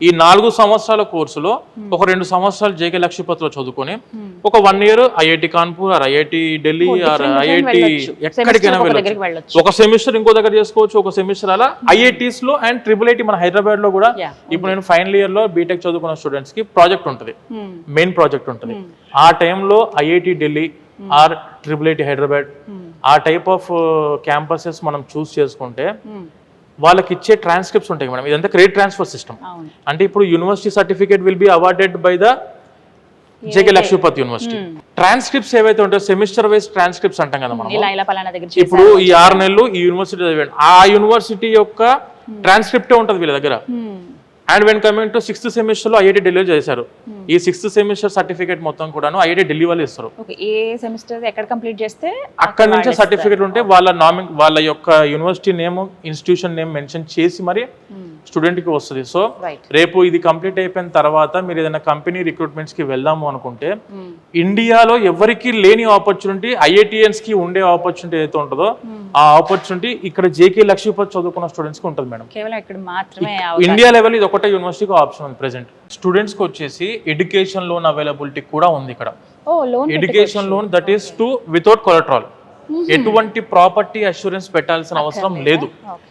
ఈ 4 సంవత్సరాల కోర్సులో ఒక 2 సంవత్సరాలు జేకే లక్ష్మీపతిలో చదువుకొని ఒక 1 year IIT Kanpur or IIT Delhi or IIT ఎక్కడికైనా వెళ్ళొచ్చు. ఒక సెమిస్టర్ ఇంకో దగ్గర చేసుకోవచ్చు, ఒక సెమిస్టర్ అలా ఐఐటీస్ లో అండ్ IIIT మన హైదరాబాద్ లో కూడా ఇప్పుడు నేను ఫైనల్ ఇయర్ లో బీటెక్ చదువుకున్న స్టూడెంట్స్ కి ప్రాజెక్ట్ ఉంటుంది, మెయిన్ ప్రాజెక్ట్ ఉంటుంది. ఆ టైంలో IIT Delhi or IIIT Hyderabad ఆ టైప్ ఆఫ్ క్యాంపసెస్ మనం చూస్ చేసుకుంటే వాళ్ళకి ఇచ్చే ట్రాన్స్క్రిప్ట్స్ ఉంటాయి మేడం. ఇదంతా క్రెడిట్ ట్రాన్స్ఫర్ సిస్టమ్. అంటే ఇప్పుడు university certificate will be awarded by the JK Lakshmipati university. Transcripts ఏవైతే ఉంటాయో సెమిస్టర్ వైజ్ ట్రాన్స్క్రిప్ట్స్ అంటాం కదా మనం. ఇప్పుడు ఈ 6 నెలలు ఈ యూనివర్సిటీ చదివాడు, ఆ యూనివర్సిటీ యొక్క ట్రాన్స్క్రిప్టే ఉంటుంది వీళ్ళ దగ్గర. And when coming to 6th semester లో ఐఐటి ఢిల్లీ చేశారు. ఈ 6th సెమిస్టర్ సర్టిఫికేట్ మొత్తం కూడాను ఐఐటి ఢిల్లీ వాళ్ళు ఇస్తారు. ఏ సెమిస్టర్ ఎక్కడ కంప్లీట్ చేస్తే అక్కడ నుంచే సర్టిఫికేట్ ఉంటే వాళ్ళ యొక్క university name institution name mention చేసి మరి స్టూడెంట్ కి వస్తుంది. సో రేపు ఇది కంప్లీట్ అయిపోయిన తర్వాత మీరు ఏదైనా కంపెనీ రిక్రూట్మెంట్స్ కి వెళ్దాము అనుకుంటే ఇండియాలో ఎవరికి లేని ఆపర్చునిటీ ఐఐటిఎన్స్ కి ఉండే ఆపర్చునిటీ ఏదైతే ఉంటుందో ఆ ఆపర్చునిటీ ఇక్కడ జేకే లక్ష్మీపతి చదువుకున్న స్టూడెంట్స్ కి ఉంటుంది మేడం. కేవలం ఇక్కడ మాత్రమే ఇండియా లెవెల్ ఇది ఒకటే యూనివర్సిటీకి ఆప్షన్ ఉంది ప్రెసెంట్. స్టూడెంట్స్ కి వచ్చేసి ఎడ్యుకేషన్ లోన్ అవైలబిలిటీ కూడా ఉంది ఇక్కడ. Education loan that is to without collateral, ఎటువంటి ప్రాపర్టీ అష్యూరెన్స్ పెట్టాల్సిన అవసరం లేదు.